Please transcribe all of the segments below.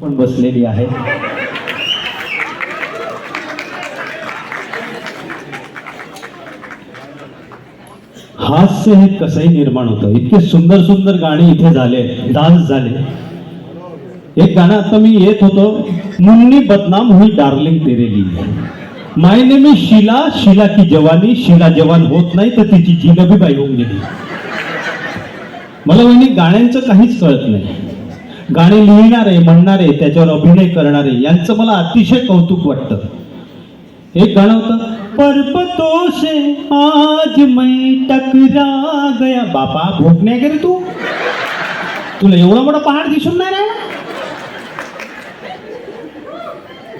पण बसलेली आहे. हास्य हे कसंही निर्माण होतं. इतके सुंदर सुंदर गाणी इथे झाले, डान्स झाले. एक गाणं आता मी येत होतो, मुन्नी बदनाम हुई डार्लिंग तेरे लिए. माय नेम इज शीला, शीला की जवानी, शीला जवान होत नाही तर तिची जिलबी बाई होऊन गेली. मला म्हणजे गाण्यांचं काहीच कळत नाही. गाणे लिहिणारे, म्हणणारे, त्याच्यावर अभिनय करणारे यांचं मला अतिशय कौतुक वाटतं. एक गाणं होतं, पर्वतों से आज मैं टकरा गया. बापा भूक नाही का रे तू? तुला एवढा मोठा पहाड दिसून नाही राहिला?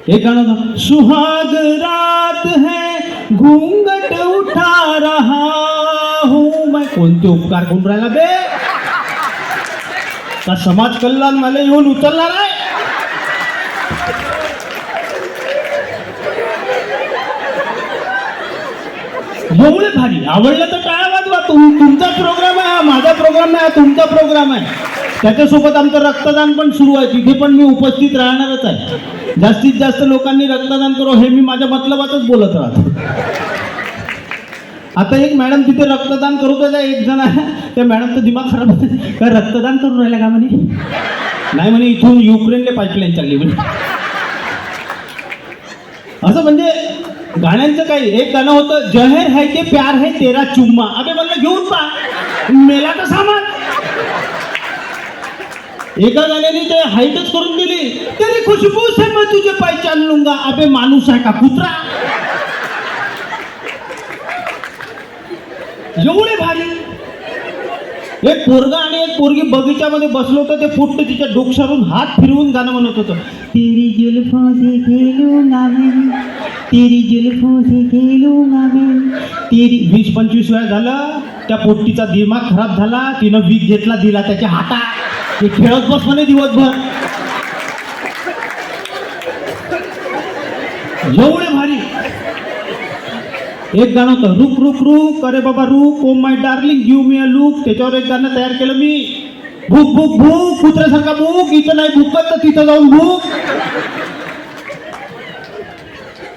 एक गाणं होतं, सुहाग रात है घूंघट उठा रहा हूं मैं. कोणते उपकार करून राहिला बे? का समाज कल्याण मला येऊन उचलणार आहे? एवढे भारी आवडलं तर टाळ्या वाजवा. तुमचा प्रोग्राम आहे हा, माझा प्रोग्राम नाही, तुमचा प्रोग्राम आहे. त्याच्यासोबत आमचं रक्तदान पण सुरू आहे, तिथे पण मी उपस्थित राहणारच आहे. जास्तीत जास्त लोकांनी रक्तदान करो हे मी माझ्या मतलबातच बोलत राहतो. आता एक मॅडम तिथे रक्तदान करत होत्या, एक जण आहे त्या मॅडमचा दिमाग खराब होते. काय रक्तदान करून राहिला का म्हणे? नाही म्हणे, इथून युक्रेनला पाईपलाईन चालली म्हणे. असं म्हणजे गाण्यांचं काही. एक गाणं होतं, जहर है के प्यार है तेरा चुम्मा. अबे म्हणलं घेऊन पा, मेला तर सामान. एका गाण्याने ते हाईटच करून दिली, तेरी खुशबू से मैं तुझे पहचान लूंगा. अबे माणूस आहे का कुत्रा? एवढे भारी. एक पोरगा आणि एक पोरगी बगीच्यामध्ये बसलो होतं, ते फुटतं तिच्या डोक्यावरून हात फिरवून गाणं म्हणत होतं, तेरी जुल्फों से खेलूंगा मैं, तेरी जुल्फों से खेलूंगा मैं. तेरी 20-25 वेळा झालं. त्या पोट्टीचा दिमाग खराब झाला, तिनं वीक घेतला, दिला त्याच्या हातात. ते खेळत बस म्हणे दिवसभर. एवढे भारी. एक गाणं होतं, रुक रुक रुक अरे बाबा रुक, oh my darling give me a look. त्याच्यावर एक गाणं तयार केलं मी, भूक भूक भूक कुत्र्यासारखा भूक, इथं नाही भूकत तर तिथं जाऊन भूक.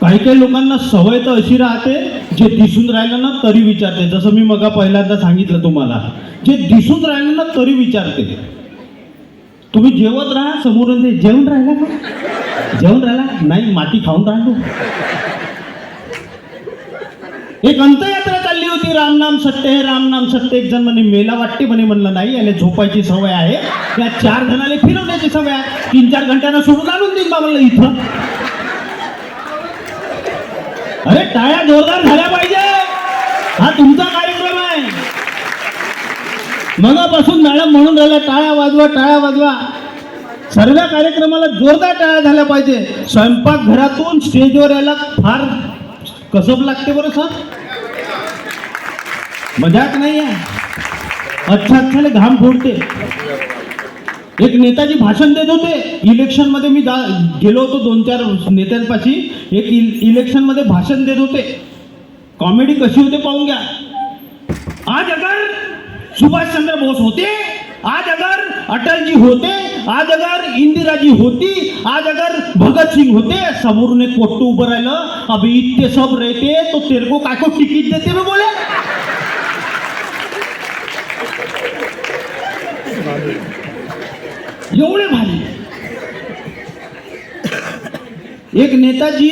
काही काही लोकांना सवय तर अशी राहते, जे दिसून राहिलं ना तरी विचारते. जसं मी मग पहिल्यांदा सांगितलं तुम्हाला, जे दिसून राहिलं ना तरी विचारते. तुम्ही जेवत राहा, समोरून ते जेवून राहिला का? जेवून राहिला नाही, माती खाऊन राहिलो. एक अंत्ययात्रा चालली होती, राम नाम सत्य है राम नाम सत्य. एक जण म्हणे मेला वाटते म्हणे. म्हणलं नाही, याला झोपायची सवय आहे, या 4 जणांना फिरवण्याची सवय आहे. 3-4 घंट्यानं सोडून आणून देईन बा म्हणलं इथं. अरे टाळ्या जोरदार झाल्या पाहिजे, हा तुमचा कार्यक्रम आहे. मगापासून मॅडम म्हणून राहिला टाळ्या वाजवा टाळ्या वाजवा. सर्व कार्यक्रमाला जोरदार टाळ्या झाल्या पाहिजे. स्वयंपाक घरातून स्टेजवर यायला फार कसब लागते बरं सर, मजाक नाही आहे. अच्छा घाम फोडते. एक नेताजी भाषण देत होते इलेक्शन मध्ये. मी गेलो होतो 2-4 नेत्यांपाशी. एक इलेक्शन मध्ये भाषण देत होते. कॉमेडी कशी होते पाहून घ्या. आज अगर सुभाष चंद्र बोस होते, आज अगर अटल जी होते, आज अगर इंदिरा जी होती, आज अगर भगत सिंह होते. समोरून एक पोट्टू उभं राहिलं, अभी इतने सब रहते तो तेरे को काय को तिकीट देते मी बोले. एवढे भारी. एक नेताजी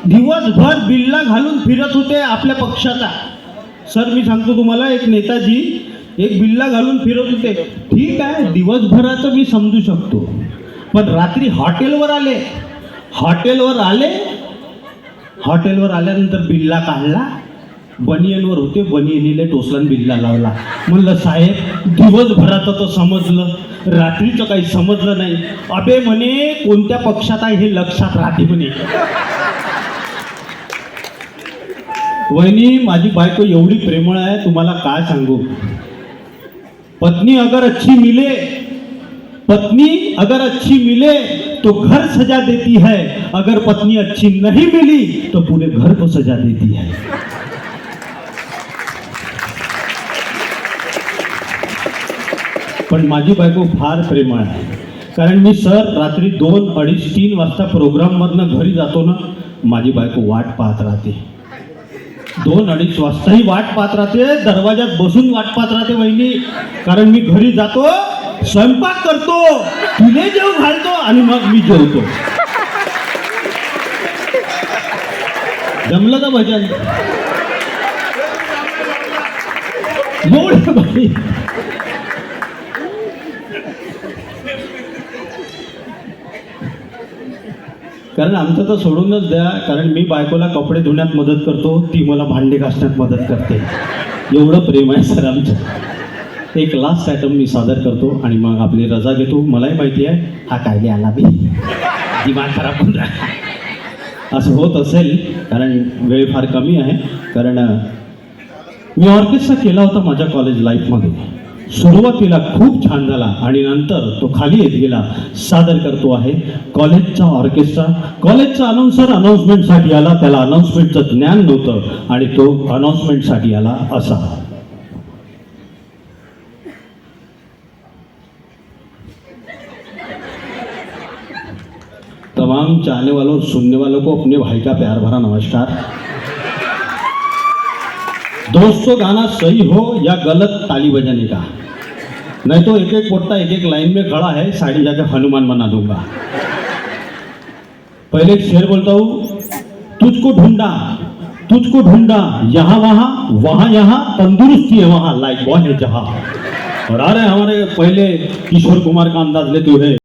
दिवसभर बिल्ला घालून फिरत होते आपल्या पक्षाचा. सर मी सांगतो तुम्हाला, एक नेताजी एक बिल्ला घालून फिरत होते. ठीक आहे, दिवसभराचं मी समजू शकतो, पण रात्री हॉटेलवर आले. हॉटेलवर आल्यानंतर बिल्ला काढला, बनियनवर होते, बनियनीले टोचला बिल्ला लावला. म्हणलं साहेब दिवसभराचं तर समजलं, रात्रीचं काही समजलं नाही. अबे म्हणे कोणत्या पक्षात आहे हे लक्षात राहते म्हणे. वहिनी माझी बायको एवढी प्रेमळ आहे, तुम्हाला काय सांगू. पत्नी अगर अच्छी मिले तो घर सजा देती है, अगर पत्नी अच्छी नहीं मिली तो पूरे घर को सजा देती है. पण माझी बायको फार प्रेमळ आहे. कारण मी सर रात्री 2, 2:30, 3 वाजता प्रोग्राम मधनं घरी जातो ना, माझी बायको वाट पाहत राहते. 2, 2:30 वाजताही वाट पाहत राहते, दरवाजात बसून वाट पाहत राहते वहिनी. कारण मी घरी जातो, स्वयंपाक करतो, तिने जेव घालतो आणि मग मी जेवतो. जमलं का भजन? एवढं भारी. कारण आमचं तर सोडूनच द्या, कारण मी बायकोला कपडे धुण्यात मदत करतो, ती मला भांडे घासण्यात मदत करते. एवढं प्रेम आहे सर आमचं. एक लास्ट आयटम मी सादर करतो आणि मग आपली रजा घेतो. मलाही माहिती आहे हा कायले आला बी, दिमाग खराब होऊन राहिला. असं होत असेल कारण वेळ फार कमी आहे. कारण मी ऑर्केस्ट्रा केला होता माझ्या कॉलेज लाईफमध्ये. सुरुवातीला खूप छान झाला आणि नंतर तो खाली येत गेला. सादर करतो आहे कॉलेजचा ऑर्केस्ट्रा. कॉलेजचा अनाउन्सर अनाउन्समेंटसाठी आला, त्याला अनाउन्समेंटचं ज्ञान नव्हतं आणि तो अनाउन्समेंटसाठी आला असा. तमाम चाहने वालों सुनने वालों को अपने भाई का प्यार भरा नमस्कार. दोस्तों, गाना सही हो या गलत ताली बजाने का, नहीं तो एक एक पोट्टा एक एक लाइन में खड़ा है, साइड जाकर हनुमान बना दूंगा. पहले एक शेर बोलता हूँ. तुझको ढूंढा यहाँ वहाँ यहाँ, तंदुरुस्ती है वहाँ, लाइक बॉय है जहाँ. और आ रहे हमारे पहले किशोर कुमार का अंदाज लेते हुए